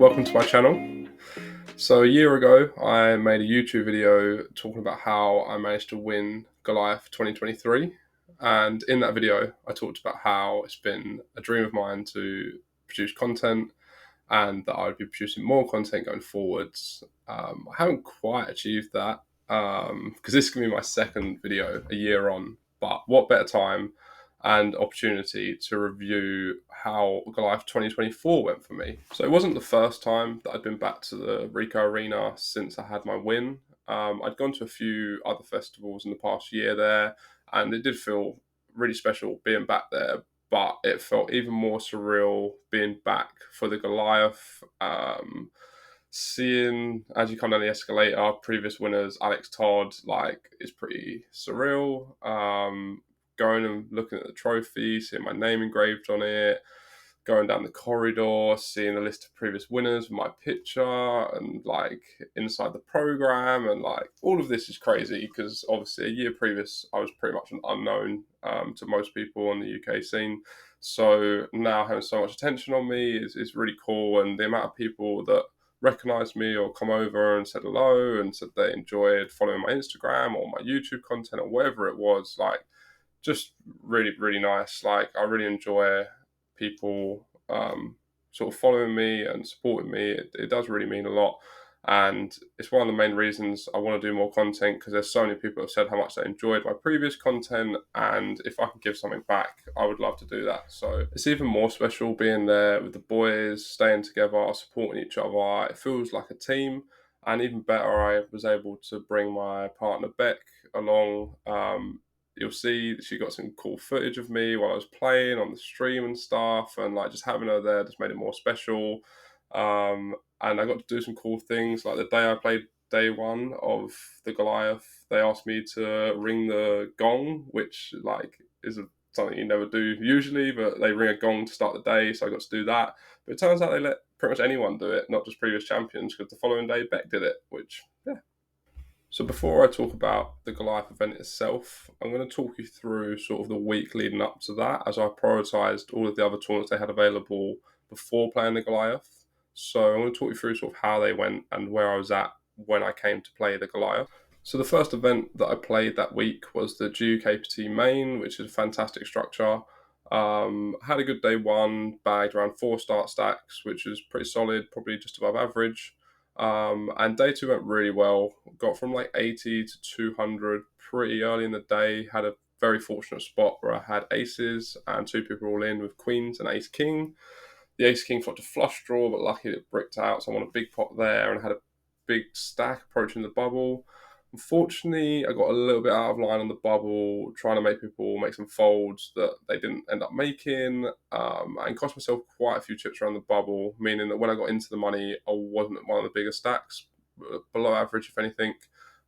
welcome to my channel. So a year ago I made a YouTube video talking about how I managed to win Goliath 2023, and in that video I talked about how it's been a dream of mine to produce content and that I would be producing more content going forwards. I haven't quite achieved that because this is going to be my second video a year on, but what better time and opportunity to review how Goliath 2024 went for me. So it wasn't the first time that I'd been back to the Rico Arena since I had my win. I'd gone to a few other festivals in the past year there, and it did feel really special being back there, but it felt even more surreal being back for the Goliath. Seeing as you come down the escalator, previous winners, Alex Todd, is pretty surreal. Going and looking at the trophy, seeing my name engraved on it, going down the corridor, seeing the list of previous winners with my picture, and inside the program, and all of this is crazy because obviously a year previous I was pretty much an unknown to most people on the UK scene. So now having so much attention on me is really cool, and the amount of people that recognized me or come over and said hello and said they enjoyed following my Instagram or my YouTube content or whatever it was, just really, really nice. I really enjoy people sort of following me and supporting me. It does really mean a lot. And it's one of the main reasons I want to do more content, because there's so many people that have said how much they enjoyed my previous content. And if I can give something back, I would love to do that. So it's even more special being there with the boys, staying together, supporting each other. It feels like a team. And even better, I was able to bring my partner Beck along. You'll see she got some cool footage of me while I was playing on the stream and stuff, and just having her there just made it more special. And I got to do some cool things. Like the day I played day one of the Goliath, they asked me to ring the gong, which is something you never do usually, but they ring a gong to start the day, so I got to do that. But it turns out they let pretty much anyone do it, not just previous champions, because the following day Beck did it, which, yeah. So before I talk about the Goliath event itself, I'm going to talk you through sort of the week leading up to that, as I prioritised all of the other tournaments they had available before playing the Goliath. So I'm going to talk you through sort of how they went and where I was at when I came to play the Goliath. So the first event that I played that week was the GUKPT Main, which is a fantastic structure. Had a good day one, bagged around 4 start stacks, which is pretty solid, probably just above average. And day two went really well. Got from 80 to 200 pretty early in the day. Had a very fortunate spot where I had aces and 2 people all in with queens and ace king. The ace king flopped a flush draw, but luckily it bricked out, so I won a big pot there and had a big stack approaching the bubble. Unfortunately, I got a little bit out of line on the bubble, trying to make people make some folds that they didn't end up making, and cost myself quite a few chips around the bubble, meaning that when I got into the money, I wasn't at one of the bigger stacks, below average if anything.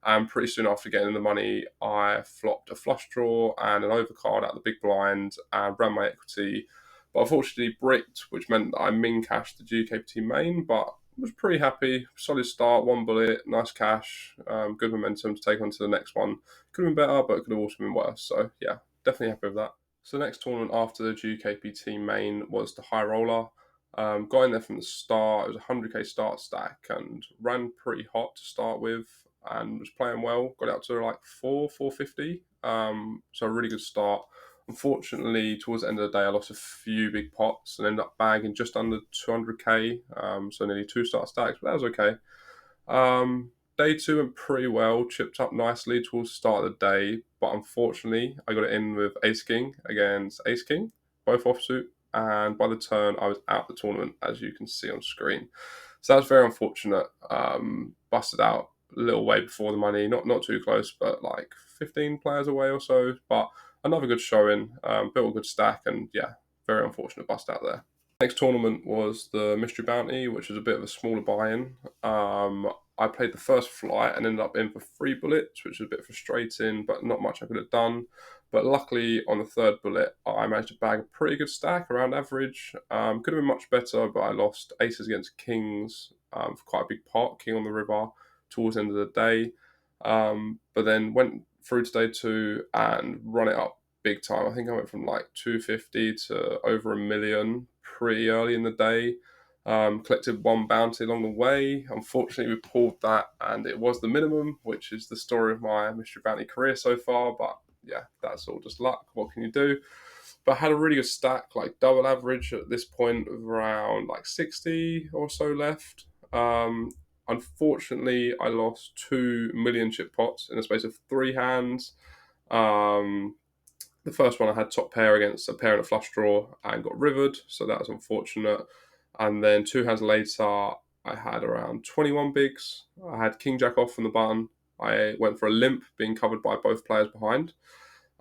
And pretty soon after getting in the money, I flopped a flush draw and an overcard out of the big blind and ran my equity, but unfortunately bricked, which meant that I min cashed the GUKPT Main, but was pretty happy. Solid start, 1 bullet, nice cash, good momentum to take on to the next one. Could have been better, but it could have also been worse. So yeah, definitely happy with that. So the next tournament after the GUKPT Main was the High Roller. Got in there from the start. It was a 100k start stack and ran pretty hot to start with and was playing well. Got out to 450. So a really good start. Unfortunately, towards the end of the day, I lost a few big pots and ended up bagging just under 200k, so nearly 2 start stacks, but that was okay. Day two went pretty well, chipped up nicely towards the start of the day, but unfortunately, I got it in with Ace King against Ace King, both offsuit, and by the turn, I was out the tournament, as you can see on screen. So that was very unfortunate. Busted out a little way before the money, not too close, but 15 players away or so, but another good showing, built a good stack, and yeah, very unfortunate bust out there. Next tournament was the Mystery Bounty, which was a bit of a smaller buy-in. I played the first flight and ended up in for 3 bullets, which was a bit frustrating, but not much I could have done. But luckily, on the third bullet, I managed to bag a pretty good stack, around average. Could have been much better, but I lost aces against kings for quite a big pot, king on the river, towards the end of the day. But then went through to day two and run it up big time. I think I went from 250 to over 1 million pretty early in the day. Collected one bounty along the way. Unfortunately, we pulled that, and it was the minimum, which is the story of my mystery bounty career so far. But yeah, that's all just luck. What can you do? But I had a really good stack, like double average at this point of around like 60 or so left. Um, Unfortunately, I lost 2 million chip pots in the space of 3 hands. Um, the first one I had top pair against a pair and a flush draw and got rivered, so that was unfortunate. And then 2 hands later, I had around 21 bigs. I had king jack off from the button. I went for a limp, being covered by both players behind.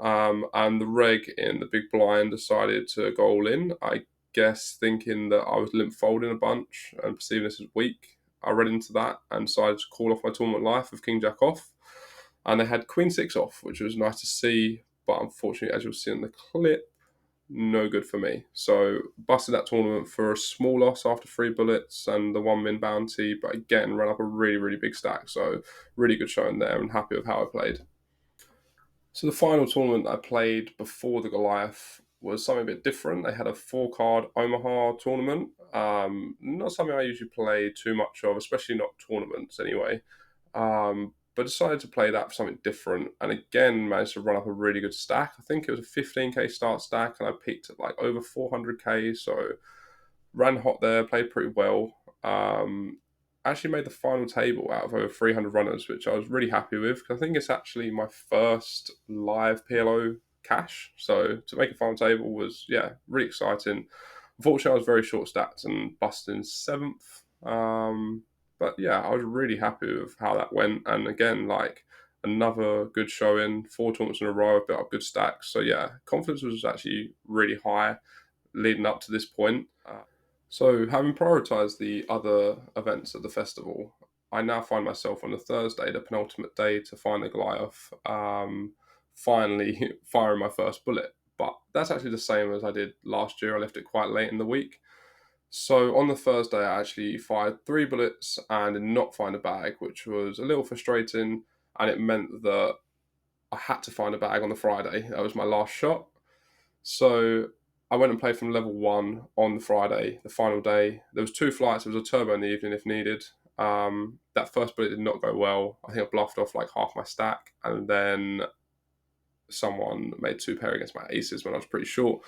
And the reg in the big blind decided to go all in. I guess thinking that I was limp folding a bunch and perceiving this as weak. I read into that and decided to call off my tournament life with king jack off. And they had queen six off, which was nice to see. But unfortunately, as you'll see in the clip, no good for me. So busted that tournament for a small loss after 3 bullets and the 1 min bounty, but again ran up a really, really big stack. So really good showing there and happy with how I played. So the final tournament I played before the Goliath was something a bit different. They had a 4 card Omaha tournament. Not something I usually play too much of, especially not tournaments anyway. But decided to play that for something different, and again managed to run up a really good stack. I think it was a 15k start stack, and I peaked at like over 400k. So ran hot there, played pretty well. Actually made the final table out of over 300 runners, which I was really happy with because I think it's actually my first live PLO cash. So to make a final table was, yeah, really exciting. Unfortunately, I was very short stats and busted in 7th. But yeah, I was really happy with how that went. And again, like another good showing, 4 tournaments in a row, I built up good stacks. So yeah, confidence was actually really high leading up to this point. So, having prioritised the other events at the festival, I now find myself on the Thursday, the penultimate day to find the Goliath, finally firing my first bullet. But that's actually the same as I did last year. I left it quite late in the week. So on the Thursday, I actually fired 3 bullets and did not find a bag, which was a little frustrating. And it meant that I had to find a bag on the Friday. That was my last shot. So I went and played from level 1 on the Friday, the final day. There was 2 flights. There was a turbo in the evening if needed. That first bullet did not go well. I think I bluffed off like half my stack, and then someone made 2 pair against my aces when I was pretty short.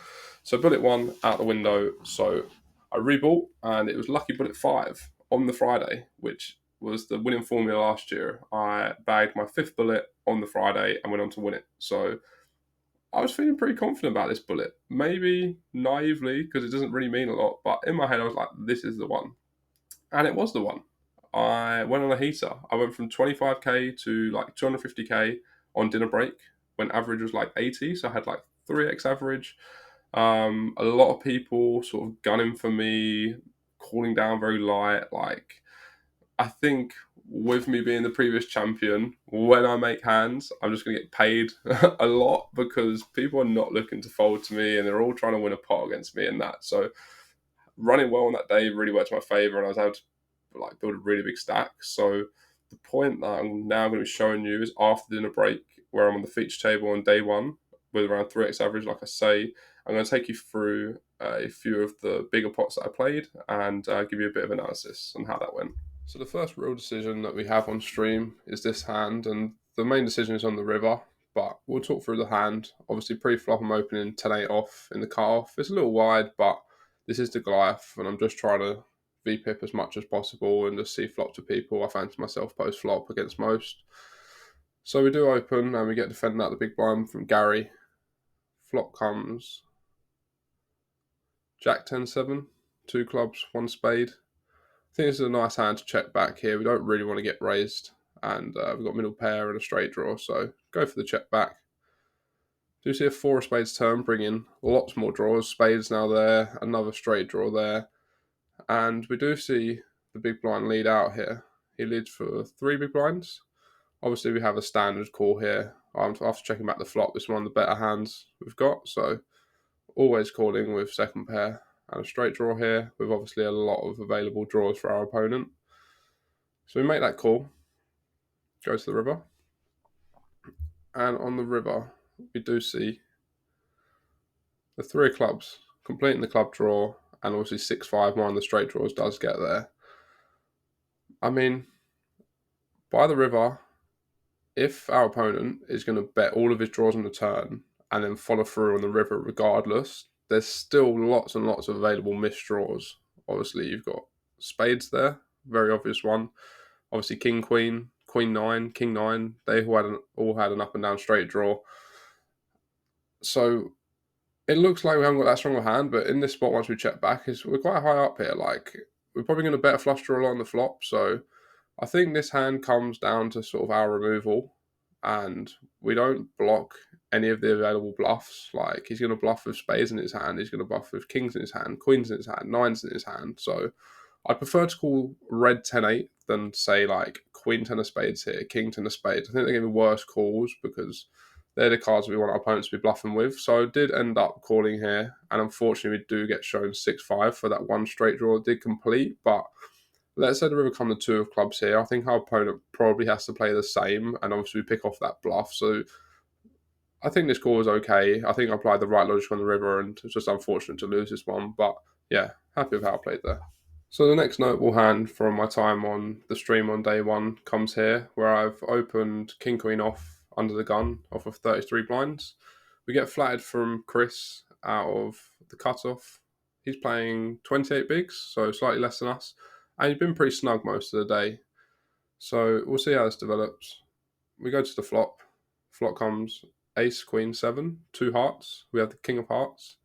So bullet 1 out the window. So I rebought, and it was lucky bullet 5 on the Friday, which was the winning formula last year. I bagged my 5th bullet on the Friday and went on to win it. So I was feeling pretty confident about this bullet. Maybe naively, because it doesn't really mean a lot, but in my head I was like, this is the one. And it was the one. I went on a heater. I went from 25k to like 250k on dinner break when average was like 80. So I had like 3x average. A lot of people sort of gunning for me, calling down very light. Like, I think with me being the previous champion, when I make hands, I'm just going to get paid a lot because people are not looking to fold to me and they're all trying to win a pot against me and that. So running well on that day really worked to my favour, and I was able to like build a really big stack. So the point that I'm now going to be showing you is after dinner break, where I'm on the feature table on day 1 with around 3x average. Like I say, I'm going to take you through a few of the bigger pots that I played and give you a bit of analysis on how that went. So the first real decision that we have on stream is this hand, and the main decision is on the river, but we'll talk through the hand. Obviously pre-flop I'm opening 10-8 off in the cut-off. It's a little wide, but this is the Goliath, and I'm just trying to VPip as much as possible and just see flop to people. I fancy myself post-flop against most. So we do open, and we get defended out the big blind from Gary. Flop comes Jack 10-7, 2 clubs, 1 spade. I think this is a nice hand to check back here. We don't really want to get raised, and we've got middle pair and a straight draw, so go for the check back. Do you see a 4 of spades turn, bring in lots more draws. Spades now there, another straight draw there, and we do see the big blind lead out here. He leads for 3 big blinds. Obviously we have a standard call here. After checking back the flop, this is one of the better hands we've got, so always calling with second pair and a straight draw here, with obviously a lot of available draws for our opponent. So we make that call, go to the river, and on the river we do see the 3 of clubs completing the club draw and obviously 6-5 more on the straight draws does get there. I mean, by the river, if our opponent is going to bet all of his draws on the turn and then follow through on the river regardless, there's still lots and lots of available missed draws. Obviously, you've got spades there, very obvious one. Obviously, king, queen, queen nine, king nine, they all had an up and down straight draw. So it looks like we haven't got that strong of a hand, but in this spot, once we check back, we're quite high up here. Like, we're probably going to bet a flush draw on the flop, so I think this hand comes down to sort of our removal, and we don't block any of the available bluffs. Like, he's going to bluff with spades in his hand, he's going to bluff with kings in his hand, queens in his hand, nines in his hand. So I prefer to call red 10-8 than say like queen 10 of spades here, king 10 of spades. I think they're going to be worse calls because they're the cards we want our opponents to be bluffing with. So I did end up calling here, and unfortunately we do get shown 6-5 for that one straight draw it did complete, but let's say the river come the 2 of clubs here. I think our opponent probably has to play the same, and obviously we pick off that bluff. So I think this call was okay. I think I applied the right logic on the river, and it's just unfortunate to lose this one. But yeah, happy with how I played there. So the next notable hand from my time on the stream on day one comes here, where I've opened king queen off under the gun off of 33 blinds. We get flattered from Chris out of the cutoff. He's playing 28 bigs, so slightly less than us, and he's been pretty snug most of the day. So we'll see how this develops. We go to the flop. Flop comes ace, queen, 7, 2 hearts. We have the king of hearts.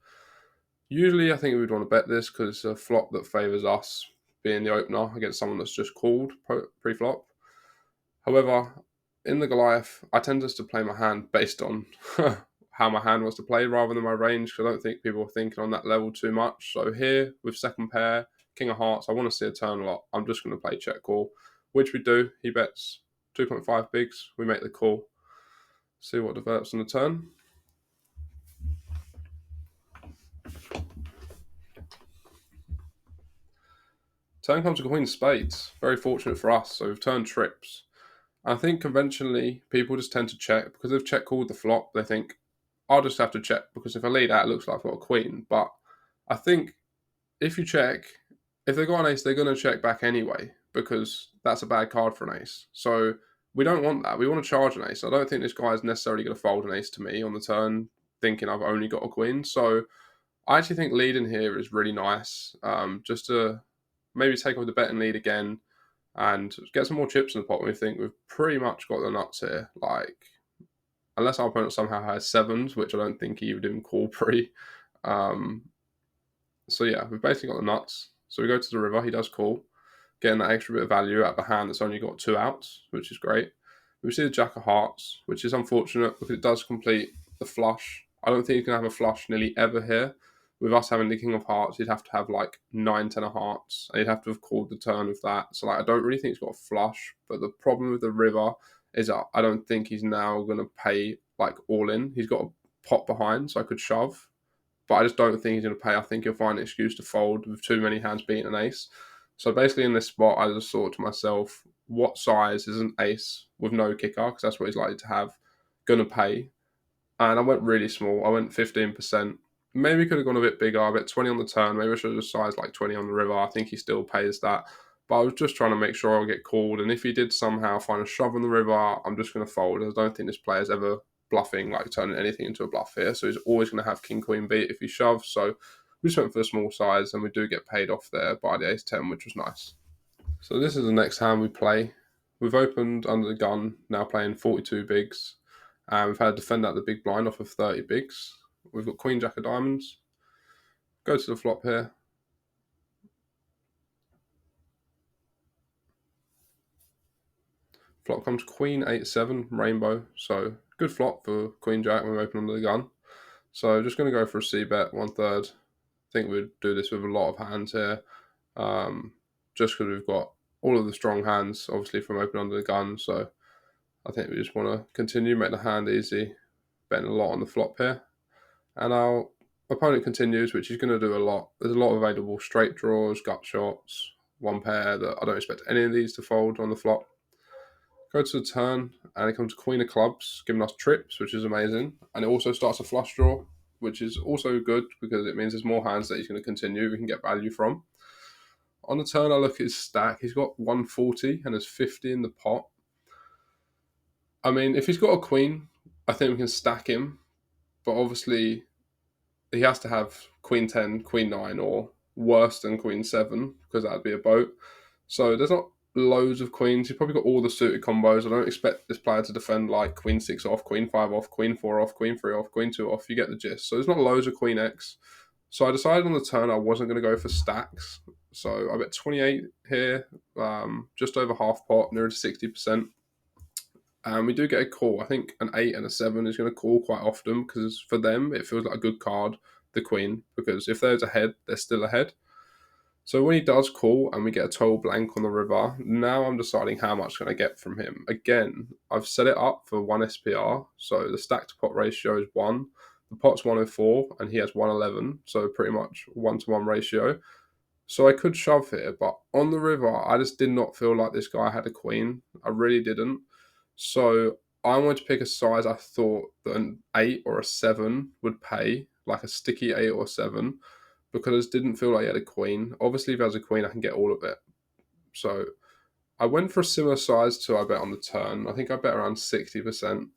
Usually I think we'd want to bet this because it's a flop that favours us being the opener against someone that's just called pre-flop. However, in the Goliath, I tend just to play my hand based on how my hand wants to play rather than my range, because I don't think people are thinking on that level too much. So here, with second pair, king of hearts, I want to see a turn a lot. I'm just going to play check call, which we do. He bets 2.5 bigs. We make the call. See what develops on the turn. Turn comes to queen of spades. Very fortunate for us. So we've turned trips. I think conventionally people just tend to check because they've check called the flop. They think I'll just have to check because if I lead out, it looks like I've got a queen. But I think if you check, if they've got an ace, they're going to check back anyway because that's a bad card for an ace. So we don't want that. We want to charge an ace. I don't think this guy is necessarily going to fold an ace to me on the turn, thinking I've only got a queen. So I actually think leading here is really nice. Just to maybe take off the bet and lead again and get some more chips in the pot when we think we've pretty much got the nuts here. Like, unless our opponent somehow has 7s, which I don't think he would even call pre. So yeah, we've basically got the nuts. So we go to the river, he does call, getting that extra bit of value out of a hand that's only got 2 outs, which is great. We see the jack of hearts, which is unfortunate because it does complete the flush. I don't think he's going to have a flush nearly ever here. With us having the king of hearts, he'd have to have like 9, 10 of hearts, and he'd have to have called the turn with that. So like, I don't really think he's got a flush, but the problem with the river is that I don't think he's now going to pay like all in. He's got a pot behind, so I could shove, but I just don't think he's going to pay. I think he'll find an excuse to fold with too many hands beating an ace. So basically in this spot, I just thought to myself, what size is an ace with no kicker, because that's what he's likely to have, going to pay? And I went really small. I went 15%. Maybe could have gone a bit bigger. I bet 20 on the turn. Maybe I should have just sized like 20 on the river. I think he still pays that. But I was just trying to make sure I'll get called. And if he did somehow find a shove on the river, I'm just going to fold. I don't think this player's ever bluffing, like turning anything into a bluff here. So he's always going to have king, queen beat if he shoves. So we just went for the small size, and we do get paid off there by the ace-10, which was nice. So this is the next hand we play. We've opened under the gun, now playing 42 bigs. We've had to defend out the big blind off of 30 bigs. We've got queen, jack of diamonds. Go to the flop here. Flop comes queen, 8-7, rainbow. So good flop for queen, jack when we open under the gun. So just going to go for a c-bet, 1/3. I think we'd do this with a lot of hands here. Just because we've got all of the strong hands, obviously, from open under the gun. So I think we just want to continue, make the hand easy, betting a lot on the flop here. And our opponent continues, which he's going to do a lot. There's a lot of available straight draws, gut shots, one pair that I don't expect any of these to fold on the flop. Go to the turn, and it comes queen of clubs, giving us trips, which is amazing. And it also starts a flush draw, which is also good because it means there's more hands that he's going to continue. We can get value from. On the turn, I look at his stack. He's got 140 and there's 50 in the pot. I mean, if he's got a queen, I think we can stack him. But obviously, he has to have queen 10, queen 9, or worse than queen 7, because that'd be a boat. So there's not loads of queens. He's probably got all the suited combos. I don't expect this player to defend like queen 6 off, queen 5 off, queen 4 off, queen 3 off, queen 2 off. You get the gist. So there's not loads of queen X. So I decided on the turn I wasn't going to go for stacks. So I bet 28 here, just over half pot, near to 60%. And we do get a call. I think an 8 and a 7 is going to call quite often because for them, it feels like a good card, the queen, because if there's ahead, they're still ahead. So when he does call and we get a total blank on the river, now I'm deciding how much can I get from him. Again, I've set it up for 1 SPR, so the stack to pot ratio is 1. The pot's 104 and he has 111, so pretty much 1-to-1 ratio. So I could shove here, but on the river, I just did not feel like this guy had a queen. I really didn't. So I wanted to pick a size I thought that an 8 or a 7 would pay, like a sticky 8 or 7, because I just didn't feel like he had a queen. Obviously, if he has a queen, I can get all of it. So I went for a similar size to I bet on the turn. I think I bet around 60%.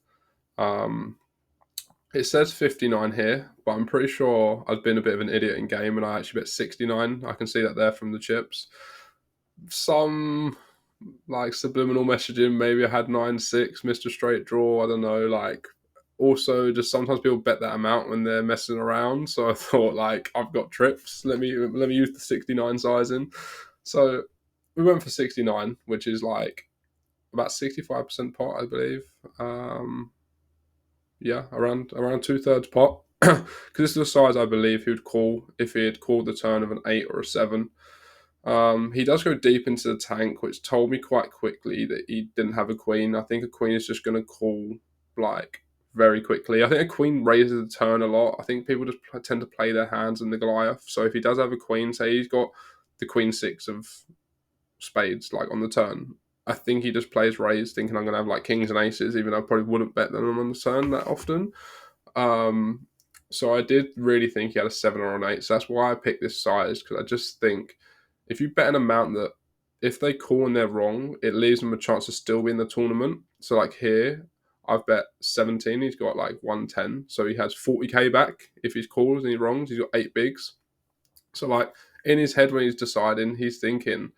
It says 59 here, but I'm pretty sure I've been a bit of an idiot in game and I actually bet 69. I can see that there from the chips. Some like subliminal messaging, maybe I had 9-6, missed a straight draw, I don't know, like also just sometimes people bet that amount when they're messing around. So I thought like I've got trips. Let me use the 69 sizing. So we went for 69, which is like about 65% pot, I believe. Yeah, around 2/3 pot. Because this is the size I believe he would call if he had called the turn of an 8 or a 7. He does go deep into the tank, which told me quite quickly that he didn't have a queen. I think a queen is just going to call like very quickly. I think a queen raises the turn a lot. I think people just tend to play their hands in the Goliath. So if he does have a queen, say he's got the queen 6 of spades like on the turn, I think he just plays raise, thinking I'm going to have like kings and aces, even though I probably wouldn't bet them on the turn that often. So I did really think he had a 7 or an 8. So that's why I picked this size, because I just think if you bet an amount that if they call and they're wrong, it leaves them a chance to still be in the tournament. So like here, I've bet 17. He's got like 110. So he has 40k back if he's calls and he wrongs. He's got 8 bigs. So like in his head when he's deciding, he's thinking,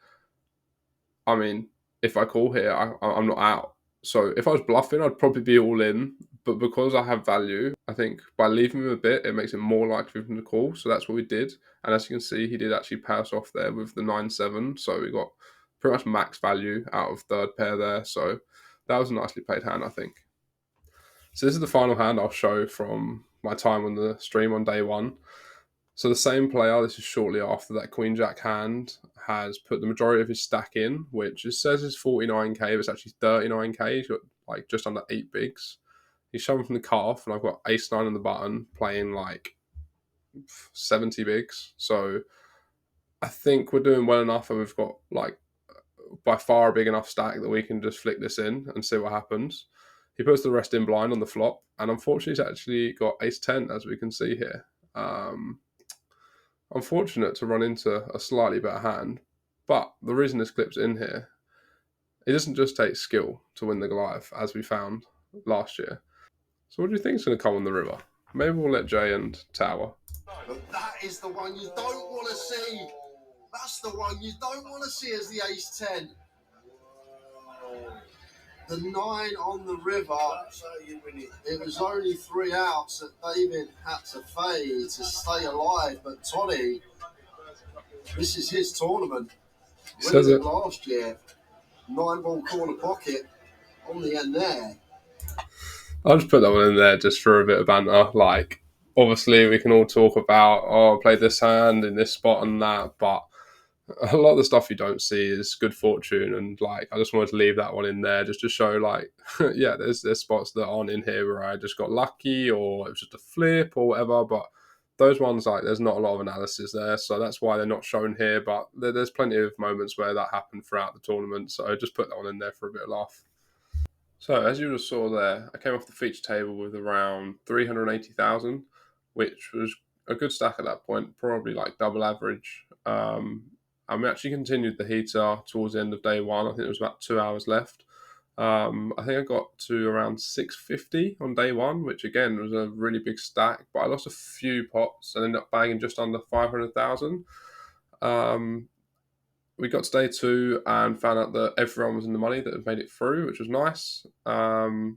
I mean, if I call here, I'm not out. So if I was bluffing, I'd probably be all in. But because I have value, I think by leaving him a bit, it makes it more likely for him to call. So that's what we did. And as you can see, he did actually pass off there with the 9-7. So we got pretty much max value out of third pair there. So that was a nicely played hand, I think. So this is the final hand I'll show from my time on the stream on day one. So the same player, this is shortly after that Queen Jack hand, has put the majority of his stack in, which it says is 49k, but it's actually 39k. He's got like just under 8 bigs. He's shown from the cutoff, and I've got ace 9 on the button, playing like 70 bigs. So I think we're doing well enough, and we've got like by far a big enough stack that we can just flick this in and see what happens. He puts the rest in blind on the flop, and unfortunately he's actually got ace 10, as we can see here. Unfortunate to run into a slightly better hand, but the reason this clip's in here, it doesn't just take skill to win the Goliath, as we found last year. So what do you think is going to come on the river? Maybe we'll let Jay and Tower. But that is the one you don't want to see. That's the one you don't want to see as the ace 10. The 9 on the river. It was only 3 outs that David had to fade to stay alive. But Toddy, this is his tournament. Winning it last year. 9-ball corner pocket on the end there. I'll just put that one in there just for a bit of banter. Like, obviously, we can all talk about, I played this hand in this spot and that, but a lot of the stuff you don't see is good fortune. And, like, I just wanted to leave that one in there just to show, like, yeah, there's spots that aren't in here where I just got lucky or it was just a flip or whatever, but those ones, like, there's not a lot of analysis there, so that's why they're not shown here, but there's plenty of moments where that happened throughout the tournament, so just put that one in there for a bit of laugh. So, as you just saw there, I came off the feature table with around 380,000. which was a good stack at that point, probably like double average. And we actually continued the heater towards the end of day one. I think it was about 2 hours left. I think I got to around 650 on day one, which again was a really big stack. But I lost a few pots and ended up bagging just under 500,000. We got to day two and found out that everyone was in the money that had made it through, which was nice. The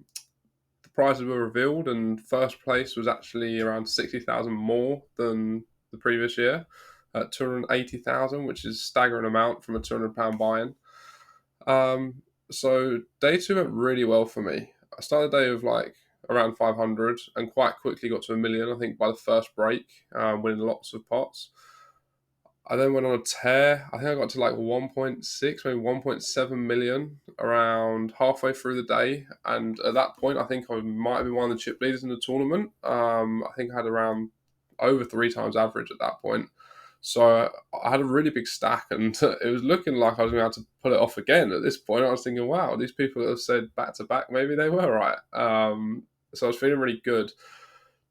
prizes were revealed, and first place was actually around 60,000 more than the previous year at 280,000, which is a staggering amount from a £200 buy-in. So day two went really well for me. I started the day with like around 500 and quite quickly got to 1 million, I think, by the first break, winning lots of pots. I then went on a tear. I think I got to like 1.6, maybe 1.7 million around halfway through the day. And at that point, I think I might have been one of the chip leaders in the tournament. I think I had around over 3 times average at that point. So I had a really big stack, and it was looking like I was going to have to pull it off again at this point. I was thinking, wow, these people that have said back to back, maybe they were right. So I was feeling really good.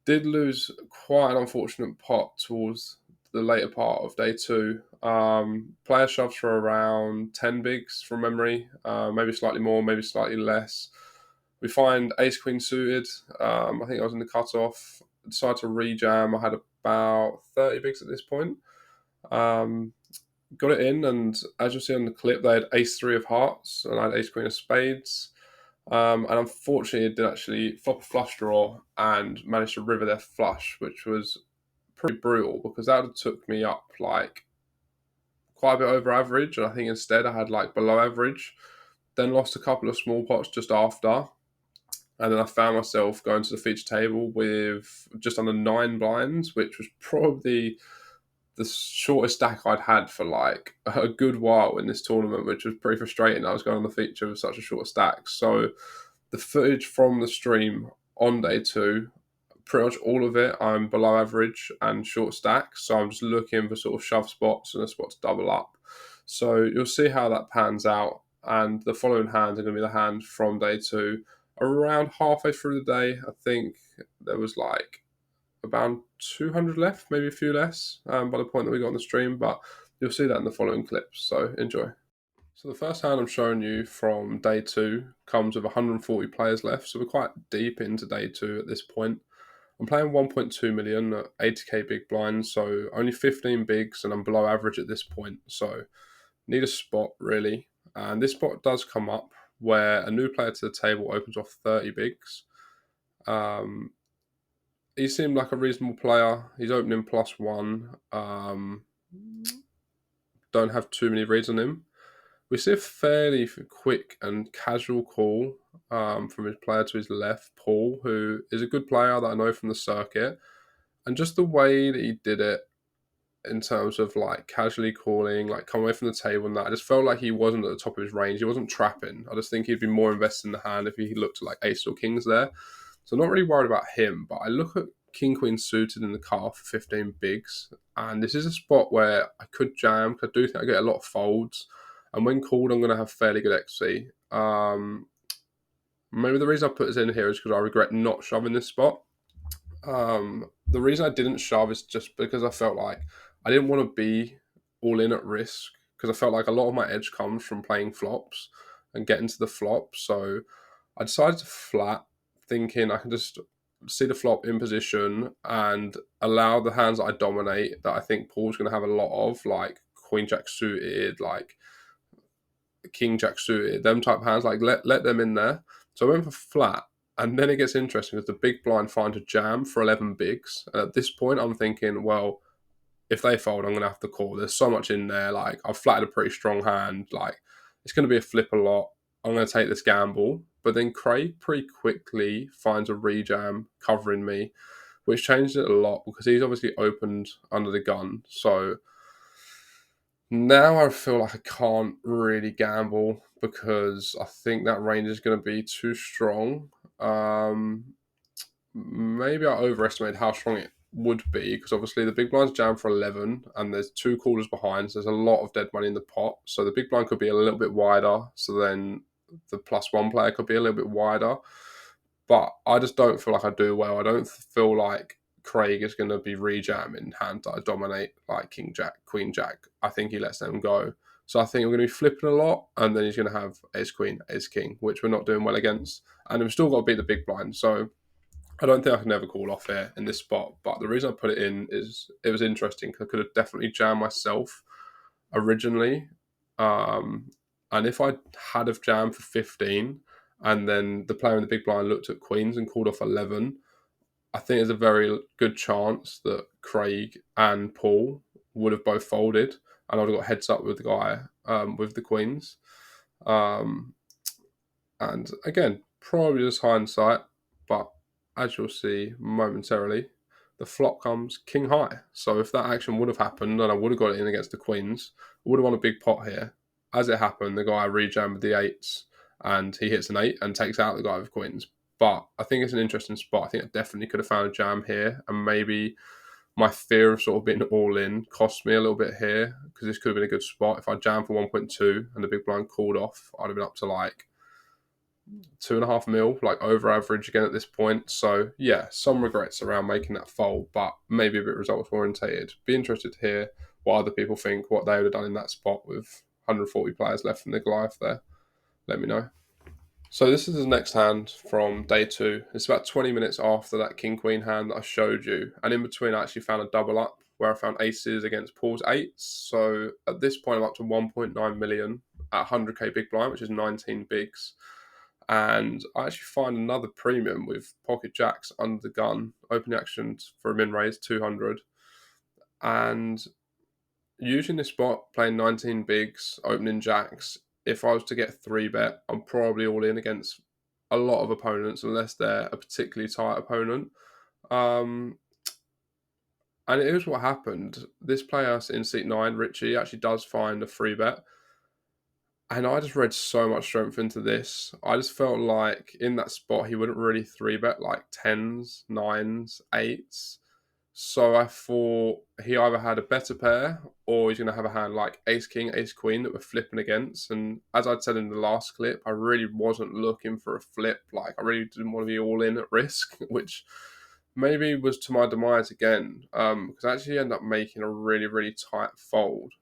Did lose quite an unfortunate pot towards the later part of day two. Player shoves for around 10 bigs from memory, maybe slightly more, maybe slightly less. We find ace queen suited. I think I was in the cutoff. Decided to rejam. I had about 30 bigs at this point. Got it in, and as you'll see on the clip, they had ace three of hearts, and I had ace queen of spades. And unfortunately, it did actually flop a flush draw and managed to river their flush, which was pretty brutal because that would have took me up like quite a bit over average. And I think instead I had like below average. Then lost a couple of small pots just after. And then I found myself going to the feature table with just under 9 blinds, which was probably the shortest stack I'd had for like a good while in this tournament, which was pretty frustrating. I was going on the feature with such a short stack. So the footage from the stream on day two, pretty much all of it, I'm below average and short stack. So I'm just looking for sort of shove spots and a spot to double up. So you'll see how that pans out. And the following hands are going to be the hand from day two. Around halfway through the day, I think there was like about 200 left, maybe a few less by the point that we got on the stream, but you'll see that in the following clips, so enjoy. So the first hand I'm showing you from day two comes with 140 players left, so we're quite deep into day two at this point. I'm playing 1.2 million at 80k big blinds, so only 15 bigs, and I'm below average at this point, so need a spot really. And this spot does come up where a new player to the table opens off 30 bigs. He seemed like a reasonable player. He's opening +1. Don't have too many reads on him. We see a fairly quick and casual call from his player to his left, Paul, who is a good player that I know from the circuit. And just the way that he did it in terms of like casually calling, like come away from the table and that, I just felt like he wasn't at the top of his range. He wasn't trapping. I just think he'd be more invested in the hand if he looked at like ace or kings there. So I'm not really worried about him, but I look at king queen suited in the car for 15 bigs, and this is a spot where I could jam because I do think I get a lot of folds, and when called I'm going to have fairly good XC. Maybe the reason I put this in here is because I regret not shoving this spot. The reason I didn't shove is just because I felt like I didn't want to be all in at risk, because I felt like a lot of my edge comes from playing flops and getting to the flop. So I decided to flat, thinking I can just see the flop in position and allow the hands that I dominate, that I think Paul's going to have a lot of, like Queen Jack suited, like King Jack suited, them type hands, like let them in there. So I went for flat. And then it gets interesting because the big blind finds a jam for 11 bigs. And at this point, I'm thinking, well, if they fold, I'm going to have to call. There's so much in there. Like, I've flatted a pretty strong hand. Like, it's going to be a flip a lot. I'm going to take this gamble. But then Craig pretty quickly finds a rejam covering me, which changed it a lot because he's obviously opened under the gun. So now I feel like I can't really gamble because I think that range is going to be too strong. Maybe I overestimated how strong it would be because obviously the big blind's jammed for 11 and there's 2 callers behind, so there's a lot of dead money in the pot. So the big blind could be a little bit wider, so then the +1 player could be a little bit wider. But I just don't feel like I do well. I don't feel like Craig is going to be rejamming hands that I dominate, like King Jack, Queen Jack. I think he lets them go. So I think we're going to be flipping a lot, and then he's going to have Ace Queen, Ace King, which we're not doing well against. And we've still got to beat the big blind. So I don't think I can ever call off here in this spot. But the reason I put it in is it was interesting because I could have definitely jammed myself originally. And if I had have jammed for 15, and then the player in the big blind looked at queens and called off 11, I think there's a very good chance that Craig and Paul would have both folded, and I'd have got heads up with the guy with the queens. And again, probably just hindsight, but as you'll see momentarily, the flop comes king high. So if that action would have happened and I would have got it in against the queens, I would have won a big pot here. As it happened, the guy rejammed with the eights and he hits an 8 and takes out the guy with queens. But I think it's an interesting spot. I think I definitely could have found a jam here, and maybe my fear of sort of being all in cost me a little bit here, because this could have been a good spot. If I jammed for 1.2 and the big blind called off, I'd have been up to like 2.5 mil, like over average again at this point. So yeah, some regrets around making that fold, but maybe a bit results orientated. Be interested to hear what other people think, what they would have done in that spot with 140 players left in the Goliath there. Let me know. So this is the next hand from day 2. It's about 20 minutes after that King Queen hand that I showed you. And in between I actually found a double up where I found aces against Paul's 8s. So at this point I'm up to 1.9 million at 100k big blind, which is 19 bigs. And I actually find another premium with pocket jacks under the gun, opening actions for a min raise 200. And using this spot, playing 19 bigs, opening jacks, if I was to get 3-bet, I'm probably all in against a lot of opponents, unless they're a particularly tight opponent. And here's what happened. This player in seat 9, Richie, actually does find a 3-bet. And I just read so much strength into this. I just felt like in that spot, he wouldn't really 3-bet like 10s, 9s, 8s. So I thought he either had a better pair or he's going to have a hand like Ace King, Ace Queen that we're flipping against. And as I'd said in the last clip, I really wasn't looking for a flip. Like I really didn't want to be all in at risk, which maybe was to my demise again. Because I actually ended up making a really, really tight fold.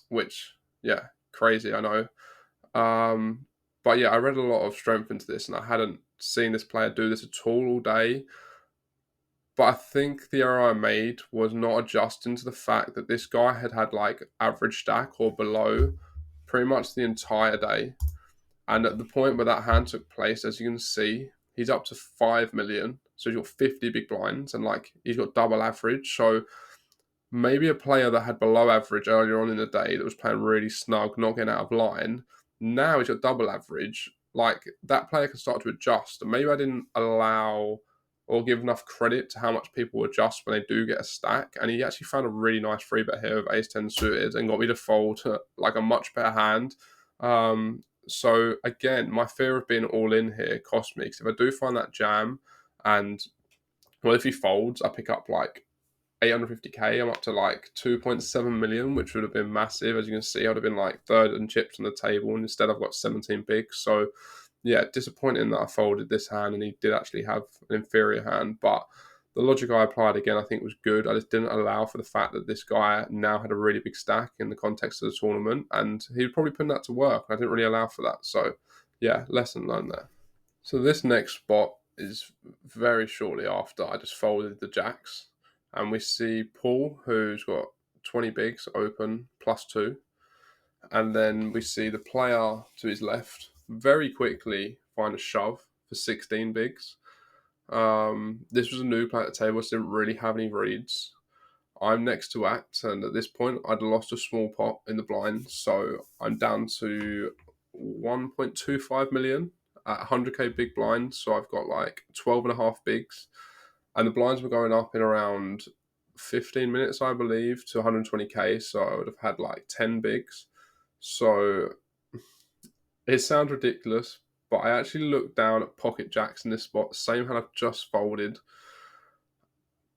Which, yeah, crazy, I know. But yeah, I read a lot of strength into this and I hadn't seen this player do this at all day. But I think the error I made was not adjusting to the fact that this guy had had like average stack or below pretty much the entire day. And at the point where that hand took place, as you can see, he's up to 5 million. So he's got 50 big blinds and like he's got double average. So maybe a player that had below average earlier on in the day that was playing really snug, not getting out of line, now he's got double average. Like that player can start to adjust. And maybe I didn't allow or give enough credit to how much people adjust when they do get a stack. And he actually found a really nice 3-bet here with ace 10 suited and got me to fold to like a much better hand. So again, my fear of being all in here cost me, because if I do find that jam and well, if he folds, I pick up like 850k. I'm up to like 2.7 million, which would have been massive. As you can see, I would have been like third and chips on the table, and instead I've got 17 bigs. So yeah, disappointing that I folded this hand and he did actually have an inferior hand. But the logic I applied again, I think was good. I just didn't allow for the fact that this guy now had a really big stack in the context of the tournament, and he was probably putting that to work. I didn't really allow for that. So yeah, lesson learned there. So this next spot is very shortly after I just folded the jacks. And we see Paul, who's got 20 bigs open, +2. And then we see the player to his left very quickly find a shove for 16 bigs. This was a new player at the table, so didn't really have any reads. I'm next to act, and at this point, I'd lost a small pot in the blind, so I'm down to 1.25 million at 100k big blind. So I've got like 12.5 bigs. And the blinds were going up in around 15 minutes, I believe, to 120k. So I would have had like 10 bigs. So it sounds ridiculous, but I actually looked down at pocket jacks in this spot, same hand I've just folded.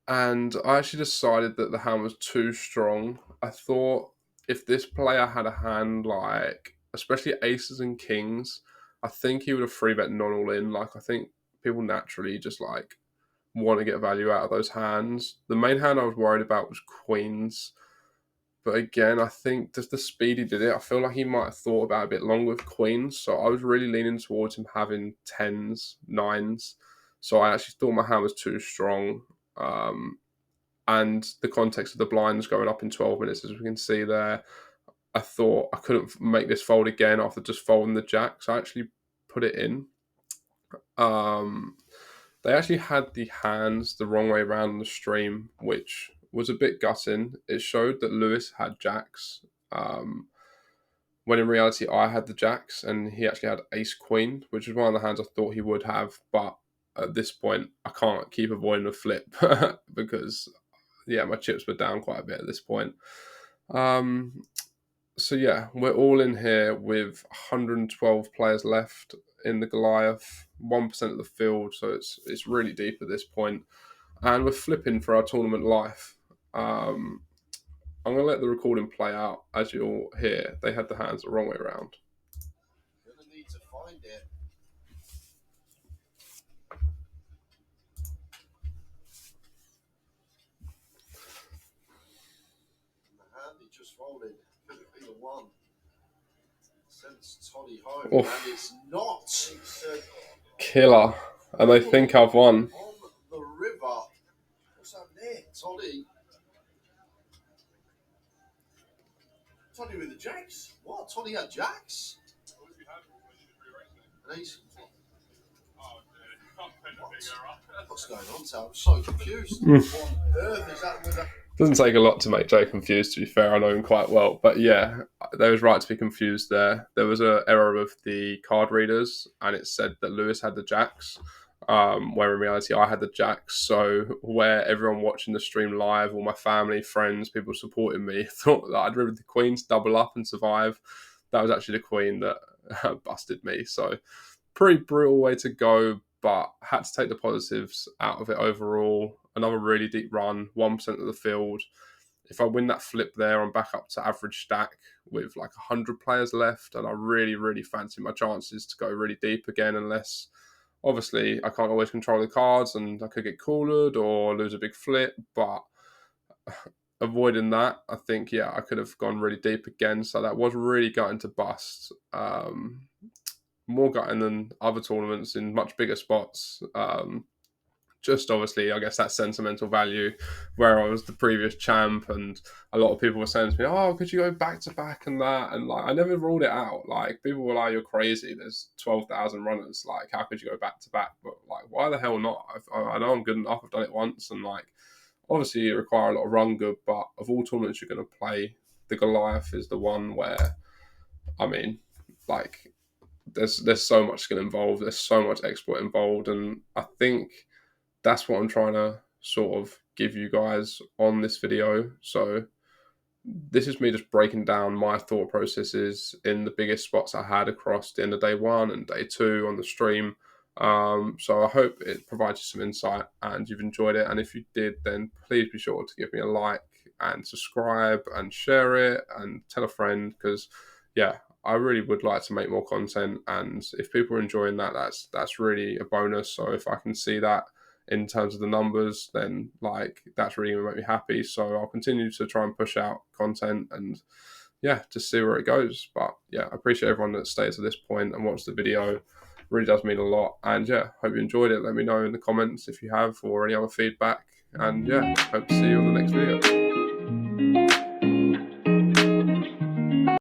And I actually decided that the hand was too strong. I thought if this player had a hand like, especially aces and kings, I think he would have 3-bet non all in. Like, I think people naturally just like want to get value out of those hands. The main hand I was worried about was queens. But again, I think just the speed he did it, I feel like he might have thought about it a bit longer with queens. So I was really leaning towards him having tens, nines. So I actually thought my hand was too strong. And the context of the blinds going up in 12 minutes, as we can see there, I thought I couldn't make this fold again after just folding the jack. So I actually put it in. They actually had the hands the wrong way around on the stream, which was a bit gutting. It showed that Lewis had jacks, when in reality I had the jacks, and he actually had ace queen, which was one of the hands I thought he would have. But at this point, I can't keep avoiding a flip because, yeah, my chips were down quite a bit at this point. So yeah, we're all in here with 112 players left in the Goliath, 1% of the field, so it's really deep at this point. And we're flipping for our tournament life. I'm going to let the recording play out. As you'll hear, they had the hands the wrong way around. You're going to need to find it. And the hand he just folded could have been a one. Sends Toddy home, Oof. and it's not. Killer. And they think I've won. On the river. What's that there? Toddy. Toddy with the jacks? What? Toddy had jacks? And he's... What's going on, Tal? I'm so confused. What on earth is that with that? Doesn't take a lot to make Jay confused, to be fair. I know him quite well. But yeah, they was right to be confused there. There was an error of the card readers, and it said that Lewis had the jacks, where in reality I had the jacks. So where everyone watching the stream live, all my family, friends, people supporting me, thought that I'd ridden the queens double up and survive. That was actually the queen that busted me. So pretty brutal way to go, but had to take the positives out of it overall. Another really deep run, 1% of the field. If I win that flip there, I'm back up to average stack with like 100 players left, and I really, really fancy my chances to go really deep again, unless, obviously, I can't always control the cards and I could get cooled or lose a big flip, but avoiding that, I think, yeah, I could have gone really deep again, so that was really gutting to bust. More gutting than other tournaments in much bigger spots. Just obviously, I guess that sentimental value where I was the previous champ, and a lot of people were saying to me, "Oh, could you go back to back and that?" And like, I never ruled it out. Like, people were like, "You're crazy. There's 12,000 runners. Like, how could you go back to back?" But like, why the hell not? I know I'm good enough. I've done it once, and like, obviously, you require a lot of run good. But of all tournaments you're going to play, the Goliath is the one where, I mean, like, there's so much skill involved. There's so much exploit involved, and I think that's what I'm trying to sort of give you guys on this video. So this is me just breaking down my thought processes in the biggest spots I had across the end of day one and day two on the stream. So I hope it provides you some insight and you've enjoyed it. And if you did, then please be sure to give me a like and subscribe and share it and tell a friend, because yeah, I really would like to make more content, and if people are enjoying that, that's really a bonus. So if I can see that in terms of the numbers, then like that's really going to make me happy. So I'll continue to try and push out content and yeah, just see where it goes. But yeah, I appreciate everyone that stays to this point and watched the video. It really does mean a lot. And yeah, hope you enjoyed it. Let me know in the comments if you have, or any other feedback. And yeah, hope to see you on the next video.